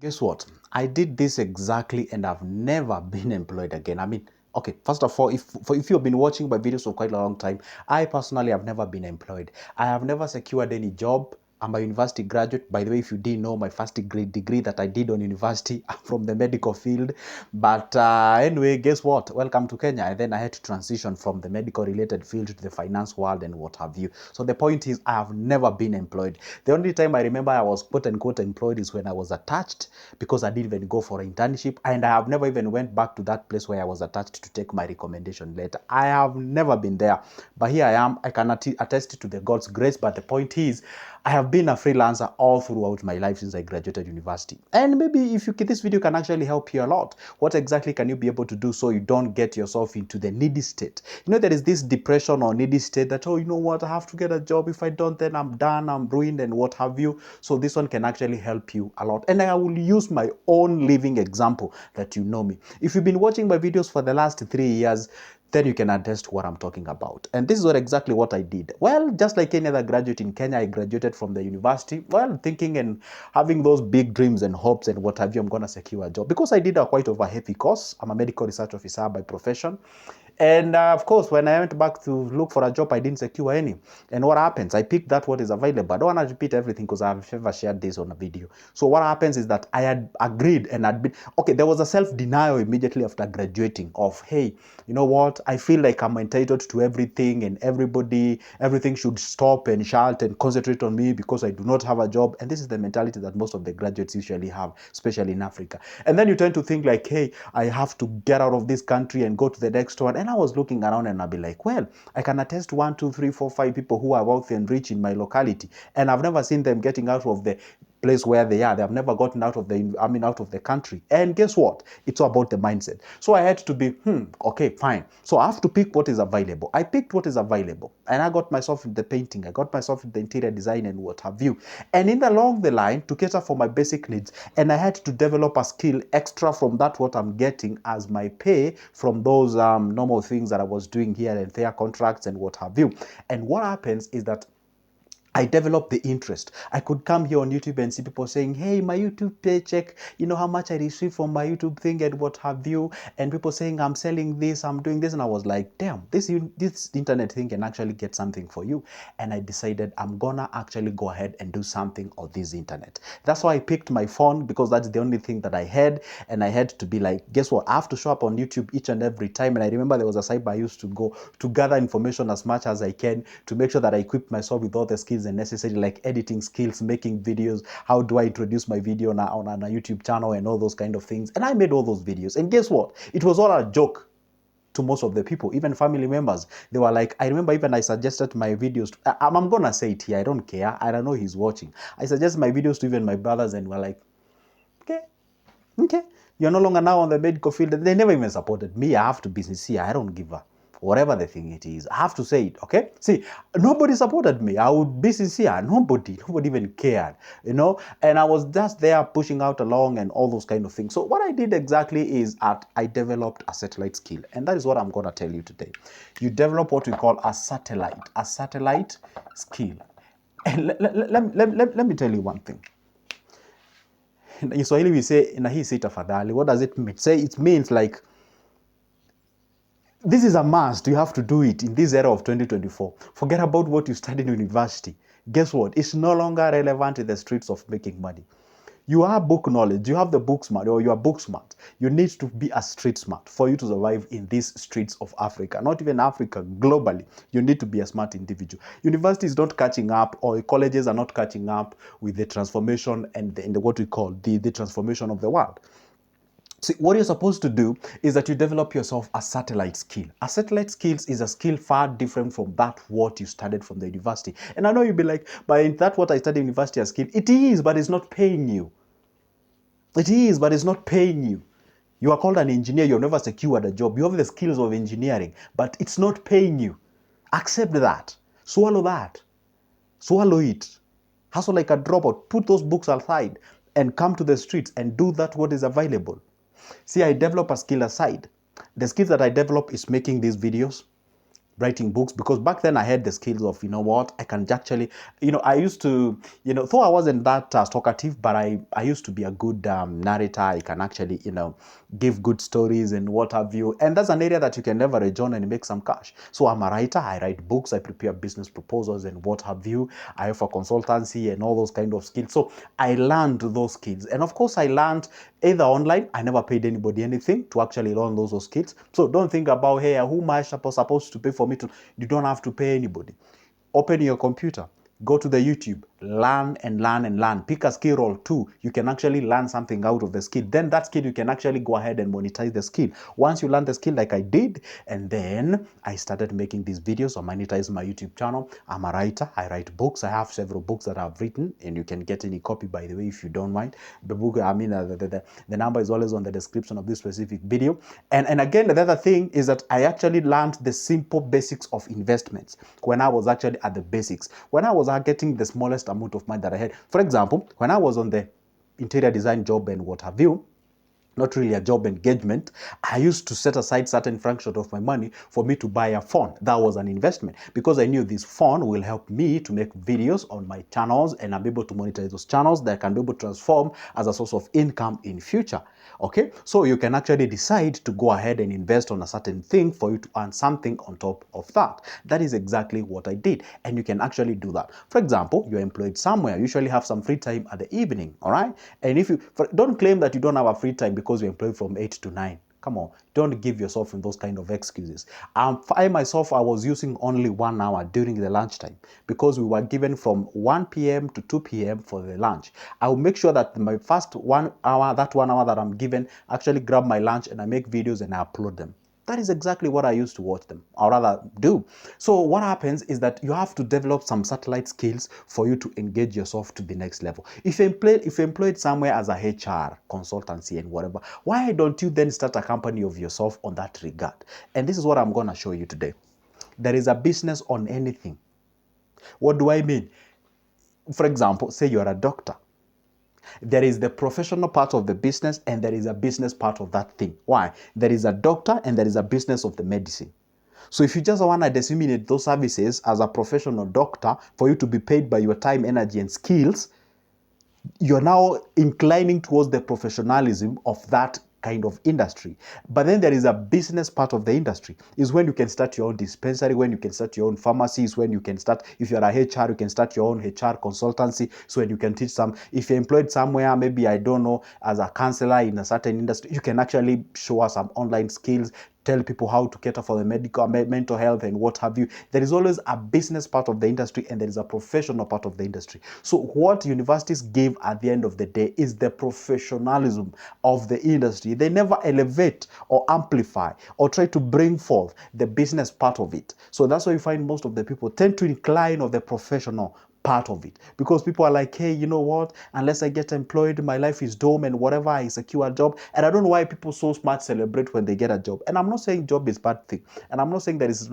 Guess what? I did this exactly and I've never been employed again. I mean, okay, first of all, if you've been watching my videos for quite a long time, I personally have never been employed. I have never secured any job. I'm a university graduate. By the way, if you didn't know, my first degree that I did on university, I'm from the medical field. But anyway, guess what? Welcome to Kenya. And then I had to transition from the medical related field to the finance world and what have you. So the point is, I have never been employed. The only time I remember I was quote unquote employed is when I was attached, because I didn't even go for an internship, and I have never even went back to that place where I was attached to take my recommendation letter. I have never been there, but here I am. I can attest to the God's grace. But the point is, I have been a freelancer all throughout my life since I graduated university. And maybe if this video can actually help you a lot, what exactly can you be able to do so you don't get yourself into the needy state? You know, there is this depression or needy state that, oh, you know what, I have to get a job. If I don't, then I'm done, I'm ruined, and what have you. So this one can actually help you a lot. And I will use my own living example that you know me. If you've been watching my videos for the last 3 years, then you can attest what I'm talking about. And this is exactly what I did. Well, just like any other graduate in Kenya, I graduated from the university, well, thinking and having those big dreams and hopes and what have you, I'm going to secure a job. Because I did a quite of a heavy course. I'm a medical research officer by profession. And of course, when I went back to look for a job, I didn't secure any. And what happens? I picked that what is available. I don't want to repeat everything because I've never shared this on a video. So what happens is that I had agreed and had been, okay, there was a self-denial immediately after graduating of, hey, you know what? I feel like I'm entitled to everything and everything should stop and shout and concentrate on me because I do not have a job. And this is the mentality that most of the graduates usually have, especially in Africa. And then you tend to think like, hey, I have to get out of this country and go to the next one. And I was looking around and I'd be like, well, I can attest 1, 2, 3, 4, 5 people who are wealthy and rich in my locality. And I've never seen them getting out of the place where they are. They have never gotten out of the country. And guess what? It's all about the mindset. So I had to be, okay, fine. So I have to pick what is available. I picked what is available. And I got myself in the painting. I got myself in the interior design and what have you. And along the line, to cater for my basic needs, and I had to develop a skill extra from that what I'm getting as my pay from those normal things that I was doing here and there, contracts and what have you. And what happens is that I developed the interest. I could come here on YouTube and see people saying, hey, my YouTube paycheck, you know how much I receive from my YouTube thing and what have you. And people saying, I'm selling this, I'm doing this. And I was like, damn, this internet thing can actually get something for you. And I decided I'm gonna actually go ahead and do something on this internet. That's why I picked my phone, because that's the only thing that I had. And I had to be like, guess what? I have to show up on YouTube each and every time. And I remember there was a site I used to go to gather information as much as I can to make sure that I equip myself with all the skills and necessary, like editing skills, making videos, how do I introduce my video on a YouTube channel and all those kind of things. And I made all those videos. And guess what? It was all a joke to most of the people, even family members. They were like, I remember even I suggested my videos I'm gonna say it here, I don't care, I don't know he's watching. I suggested my videos to even my brothers and were like, okay, you're no longer now on the medical field. They never even supported me. I have to be sincere. I don't give a whatever the thing it is. I have to say it, okay? See, nobody supported me. I would be sincere. Nobody even cared, you know? And I was just there pushing out along and all those kind of things. So what I did exactly is I developed a satellite skill. And that is what I'm going to tell you today. You develop what we call a satellite skill. And let me tell you one thing. In Swahili we say, na hii si tafadhali. What does it mean? It means like, this is a must. You have to do it in this era of 2024. Forget about what you studied in university. Guess what? It's no longer relevant in the streets of making money. You have book knowledge, you have the book smart, or you are book smart. You need to be a street smart for you to survive in these streets of Africa. Not even Africa, globally. You need to be a smart individual. University is not catching up, or colleges are not catching up with the transformation and what we call the transformation of the world. See, what you're supposed to do is that you develop yourself a satellite skill. A satellite skills is a skill far different from that what you studied from the university. And I know you'll be like, but that what I studied in university as skill, it is, but it's not paying you. It is, but it's not paying you. You are called an engineer, you've never secured a job. You have the skills of engineering, but it's not paying you. Accept that. Swallow that. Swallow it. Hustle like a dropout. Put those books aside and come to the streets and do that what is available. See, I develop a skill aside. The skill that I develop is making these videos, writing books, because back then I had the skills of, you know what, I can actually, I used to, though I wasn't that talkative, but I used to be a good narrator. I can actually, give good stories and what have you. And that's an area that you can leverage on and make some cash. So I'm a writer, I write books, I prepare business proposals and what have you. I offer consultancy and all those kind of skills. So I learned those skills. And of course, I learned either online. I never paid anybody anything to actually learn those skills. So don't think about, hey, who am I supposed to pay for me to? You don't have to pay anybody. Open your computer, go to the YouTube, learn and learn and learn. Pick a skill or two. You can actually learn something out of the skill. Then that skill, you can actually go ahead and monetize the skill. Once you learn the skill like I did, and then I started making these videos or monetize my YouTube channel. I'm a writer. I write books. I have several books that I've written, and you can get any copy, by the way, if you don't mind. The book, the number is always on the description of this specific video. And again, the other thing is that I actually learned the simple basics of investments when I was actually at the basics. When I was getting the smallest amount of money that I had. For example, when I was on the interior design job and what have you, not really a job engagement, I used to set aside certain fraction of my money for me to buy a phone. That was an investment, because I knew this phone will help me to make videos on my channels, and I'm able to monetize those channels that I can be able to transform as a source of income in future. Okay, so you can actually decide to go ahead and invest on a certain thing for you to earn something on top of that. That is exactly what I did, and you can actually do that. For example, you're employed somewhere, you usually have some free time at the evening, all right? And if you don't claim that you don't have a free time because you're employed from 8 to 9. Come on, don't give yourself in those kind of excuses. I myself, I was using only 1 hour during the lunchtime, because we were given from 1 p.m. to 2 p.m. for the lunch. I will make sure that my first 1 hour, that 1 hour that I'm given, actually grab my lunch and I make videos and I upload them. That is exactly what I used to watch them, or rather do. So what happens is that you have to develop some satellite skills for you to engage yourself to the next level. If you're employed somewhere as a HR consultancy and whatever, why don't you then start a company of yourself on that regard? And this is what I'm going to show you today. There is a business on anything. What do I mean? For example, say you're a doctor. There is the professional part of the business, and there is a business part of that thing. Why? There is a doctor and there is a business of the medicine. So if you just want to disseminate those services as a professional doctor for you to be paid by your time, energy, and skills, you're now inclining towards the professionalism of that kind of industry. But then there is a business part of the industry, is when you can start your own dispensary, when you can start your own pharmacies, when you can start, if you're a HR, you can start your own HR consultancy, so when you can teach some, if you're employed somewhere, maybe, I don't know, as a counselor in a certain industry, you can actually show us some online skills, tell people how to cater for the medical, mental health and what have you. There is always a business part of the industry, and there is a professional part of the industry. So what universities give at the end of the day is the professionalism of the industry. They never elevate or amplify or try to bring forth the business part of it. So that's why you find most of the people tend to incline on the professional part of it, because people are like, hey, you know what, unless I get employed, my life is doomed, and whatever, I secure a job. And I don't know why people so much celebrate when they get a job. And I'm not saying job is bad thing, and I'm not saying there is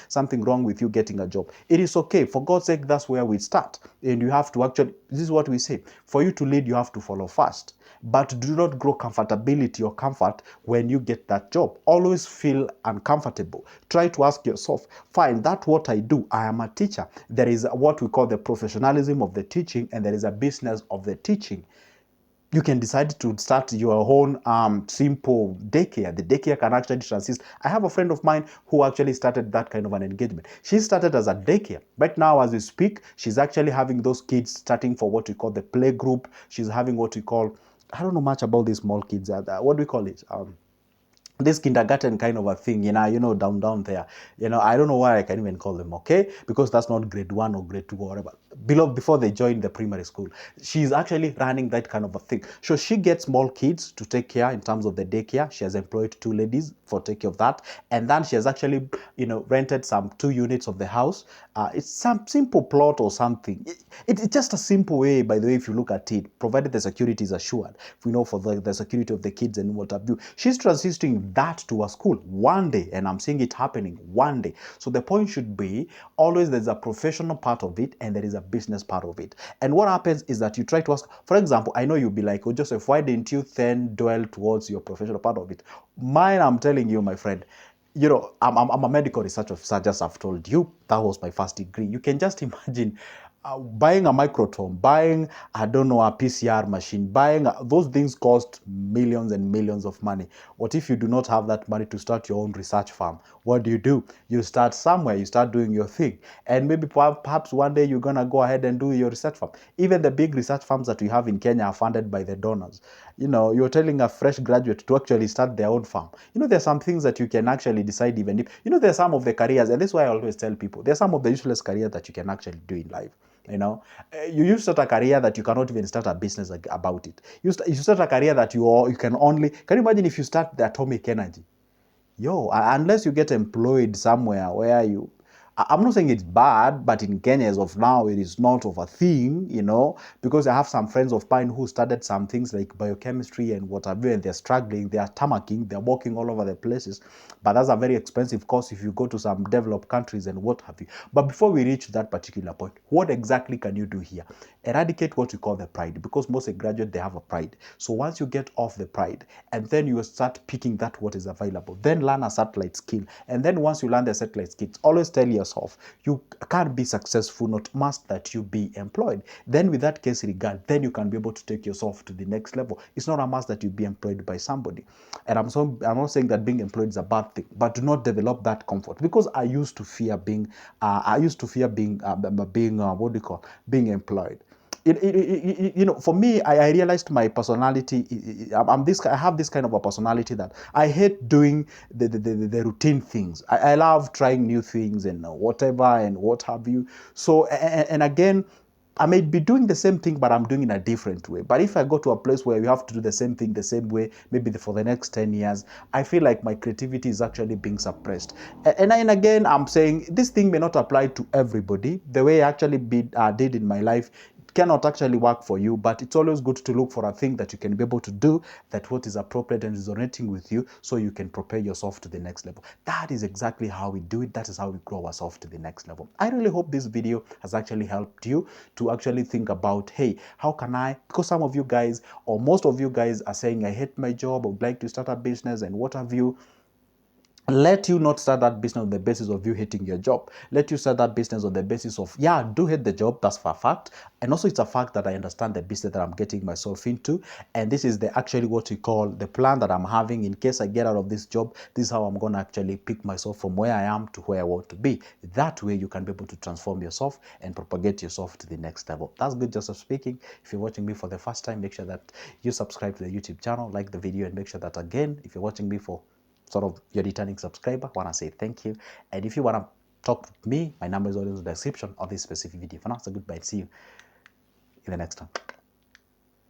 something wrong with you getting a job. It is okay, for God's sake. That's where we start. And you have to actually, this is what we say, for you to lead, you have to follow first. But do not grow comfortability or comfort when you get that job. Always feel uncomfortable. Try to ask yourself, fine, that's what I do. I am a teacher. There is what we call the professionalism of the teaching, and there is a business of the teaching. You can decide to start your own simple daycare. The daycare can actually transist. I have a friend of mine who actually started that kind of an engagement. She started as a daycare. Right now, as we speak, she's actually having those kids starting for what we call the play group. She's having what we call, I don't know much about these small kids. What do we call it? This kindergarten kind of a thing, down there. I don't know why I can even call them, okay? Because that's not grade 1 or grade 2 or whatever. Before they join the primary school. She's actually running that kind of a thing. So she gets small kids to take care in terms of the daycare. She has employed 2 ladies for take care of that. And then she has actually, rented some 2 units of the house. It's some simple plot or something. It's just a simple way, by the way, if you look at it, provided the security is assured, for the security of the kids and what have you. She's transitioning that to a school one day, and I'm seeing it happening one day. So the point should be, always there's a professional part of it and there is a business part of it. And what happens is that you try to ask, for example, I know you'll be like, oh, Joseph, why didn't you then dwell towards your professional part of it? Mine, I'm telling you, my friend, you know, I'm a medical research officer, just I've told you. That was my first degree. You can just imagine buying a microtome, buying, I don't know, a PCR machine, buying, those things cost millions and millions of money. What if you do not have that money to start your own research farm? What do? You start somewhere, you start doing your thing. And maybe perhaps one day you're going to go ahead and do your research farm. Even the big research farms that we have in Kenya are funded by the donors. You know, you're telling a fresh graduate to actually start their own farm. You know, there's some things that you can actually decide even if, you know, there's some of the careers, and this is why I always tell people, there's some of the useless careers that you can actually do in life. You know, you start a career that you cannot even start a business about it. You start a career that you can only, can you imagine if you start the atomic energy? Yo, unless you get employed somewhere where you, I'm not saying it's bad, but in Kenya as of now, it is not of a thing, you know, because I have some friends of mine who started some things like biochemistry and whatever, and they're struggling, they're tamarking, they're walking all over the places, but that's a very expensive course if you go to some developed countries and what have you. But before we reach that particular point, what exactly can you do here? Eradicate what you call the pride, because most graduates, they have a pride. So once you get off the pride, and then you start picking that what is available, then learn a satellite skill. And then once you learn the satellite skills, always tell yourself, you can't be successful, not must that you be employed. Then with that case regard, then you can be able to take yourself to the next level. It's not a must that you be employed by somebody. And I'm not saying that being employed is a bad thing, but do not develop that comfort, because I used to fear being what do you call, being employed. You know, for me, I realized my personality. I have this kind of a personality that I hate doing the routine things. I love trying new things and whatever and what have you. So, and again, I may be doing the same thing, but I'm doing in a different way. But if I go to a place where you have to do the same thing the same way, maybe for the next 10 years, I feel like my creativity is actually being suppressed. And again, I'm saying this thing may not apply to everybody. The way I actually did in my life cannot actually work for you, but it's always good to look for a thing that you can be able to do, that what is appropriate and resonating with you, so you can prepare yourself to the next level. That is exactly how we do it. That is how we grow ourselves to the next level. I really hope this video has actually helped you to actually think about, hey, how can I, because some of you guys, or most of you guys, are saying, I hate my job, I would like to start a business and what have you. Let you not start that business on the basis of you hating your job. Let you start that business on the basis of, yeah, I do hate the job, that's for a fact. And also it's a fact that I understand the business that I'm getting myself into. And this is actually what we call the plan that I'm having in case I get out of this job. This is how I'm going to actually pick myself from where I am to where I want to be. That way you can be able to transform yourself and propagate yourself to the next level. That's Good Joseph speaking. If you're watching me for the first time, make sure that you subscribe to the YouTube channel, like the video, and make sure that, again, if you're watching me for sort of your returning subscriber, want to say thank you. And if you want to talk with me, my number is always in the description of this specific video. For now, so goodbye. See you in the next one.